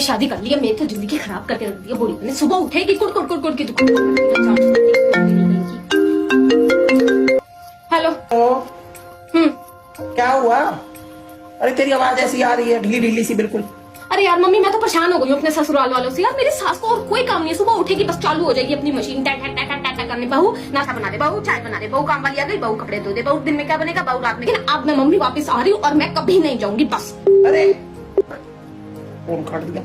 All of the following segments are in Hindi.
शादी कर लिया, मेरी तो जिंदगी खराब करके रख दिया बुढ़ी ने। सुबह उठेगी कुड़ कुड़ कुड़ कुड़ की हेलो। क्या हुआ? अरे तेरी आवाज ऐसी आ रही है, ढीली ढीली सी बिल्कुल। अरे यार मम्मी, मैं तो परेशान हो गई हूँ अपने ससुराल वालों से। यार मेरी सास को और कोई काम नहीं है, सुबह उठेगी बस चालू हो जाएगी अपनी मशीन, टैट टैट टैट टैट करने। बहू नाश्ता बना दे, बहू चाय बना दे, बहू काम वाली आ गई, बहू कपड़े धो दे, बहू दिन में क्या बनेगा, बहू रात में। लेकिन अब मैं मम्मी वापस आ रही हूँ और मैं कभी नहीं जाऊंगी बस। अरे फोन काट दिया।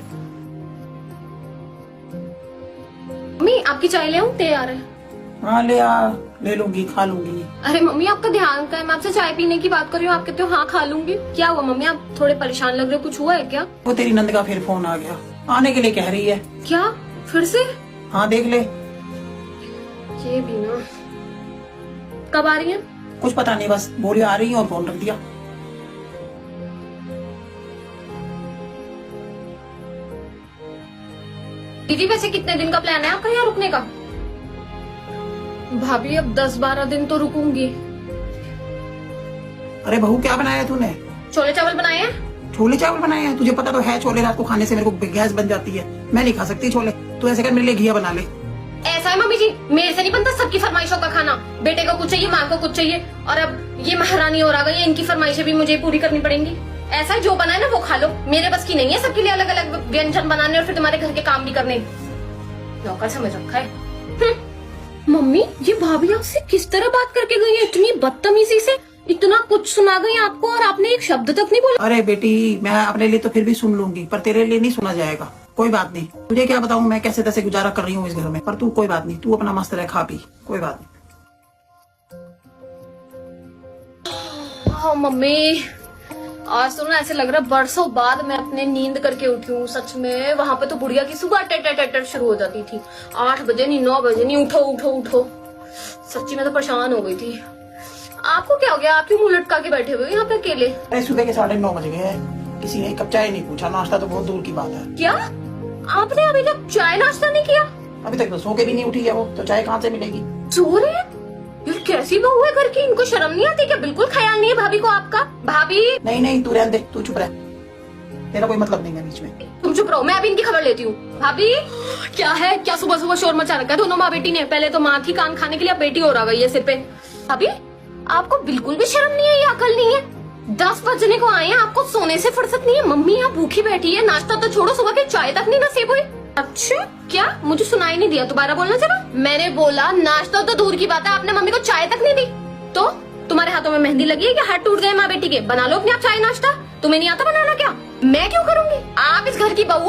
मम्मी आपकी चाय ले आऊं? तैयार है। हाँ ले आ, ले लूंगी, खा लूंगी। अरे मम्मी आपका ध्यान का है, मैं आपसे चाय पीने की बात कर रही हूँ, आप कहते हो हाँ खा लूंगी। क्या हुआ मम्मी, आप थोड़े परेशान लग रहे हो, कुछ हुआ है क्या? वो तेरी नंद का फिर फोन आ गया, आने के लिए कह रही है। क्या फिर से? हाँ देख ले। ये भी ना, कब आ रही है? कुछ पता नहीं, बस बोली आ रही है और फोन रख दिया। दीदी वैसे कितने दिन का प्लान है आपका यहाँ रुकने का? भाभी अब 10-12 दिन तो रुकूंगी। अरे बहू क्या बनाया तूने? छोले चावल बनाए हैं। छोले चावल बनाए हैं? तुझे पता तो है छोले रात को खाने से मेरे को गैस बन जाती है, मैं नहीं खा सकती छोले। तू ऐसे कर मेरे लिए घिया बना ले। ऐसा है मम्मी जी, मेरे से नहीं बनता सबकी फरमाइशों का खाना। बेटे को कुछ चाहिए, माँ को कुछ चाहिए, और अब ये महारानी और आ गई है, इनकी फरमाइशें भी मुझे पूरी करनी पड़ेंगी। ऐसा है जो बनाए ना वो खा लो, मेरे बस की नहीं है सबके लिए अलग अलग व्यंजन बनाने और फिर तुम्हारे घर के काम भी करने। नौकर समझ रखा है। मम्मी ये भाभी आपसे किस तरह बात करके गई है, इतनी बदतमीजी से? इतना कुछ सुना गई आपको और आपने एक शब्द तक नहीं बोला। अरे बेटी, मैं अपने लिए तो फिर भी सुन लूंगी, पर तेरे लिए नहीं सुना जाएगा। कोई बात नहीं, तुझे क्या बताऊं मैं कैसे तैसे गुजारा कर रही हूँ इस घर में, पर तू कोई बात नहीं, तू अपना मस्त रह, खा पी, कोई बात नहीं। हाँ मम्मी, आज तो ना ऐसे लग रहा है बरसों बाद मैं अपने नींद करके उठी हूँ। सच में वहां पे तो बुढ़िया की सुबह टेटर शुरू हो जाती थी, 8 बजे नहीं 9 बजे नहीं, उठो उठो उठो। सच्ची मैं तो परेशान हो गई थी। आपको क्या हो गया, आप क्यों मुंह लटका के बैठे हुए यहाँ पे अकेले? अरे सुबह के 9:30 बज गए हैं, किसी ने एक कप चाय नहीं पूछा, नाश्ता तो बहुत दूर की बात है। क्या आपने अभी तक चाय नाश्ता नहीं किया? अभी तक तो सो के भी नहीं उठी है वो, तो चाय कहाँ से मिलेगी? सो रहे हैं? यार कैसी बहू है घर की, इनको शर्म नहीं आती क्या? बिल्कुल ख्याल नहीं है भाभी को आपका। भाभी नहीं तू रहने दे, तू चुप रह, तेरा कोई मतलब नहीं है बीच में। तुम चुप रहो, मैं अभी इनकी खबर लेती हूँ। भाभी क्या है, क्या सुबह सुबह शोर मचा रखा है दोनों माँ बेटी ने? पहले तो माँ थी कान खाने के लिए, अब बेटी और आ गई है सिर पे। भाभी आपको बिल्कुल भी शर्म नहीं है या अकल नहीं है? 10 बजने को आए हैं, आपको सोने से फुर्सत नहीं है। मम्मी यहाँ भूखी बैठी है, नाश्ता तो छोड़ो, सुबह के चाय तक नहीं नसीब हुई। अच्छा क्या, मुझे सुनाई नहीं दिया, दोबारा बोलना जरा। मैंने बोला नाश्ता तो दूर की बात है, आपने मम्मी को चाय तक नहीं दी। तो तुम्हारे हाथों में मेहंदी लगी है क्या? हाथ टूट गए माँ बेटी के? बना लो अपने आप चाय नाश्ता। तुम्हें नहीं आता बनाना क्या? मैं क्यों करूंगी? आप इस घर की बहू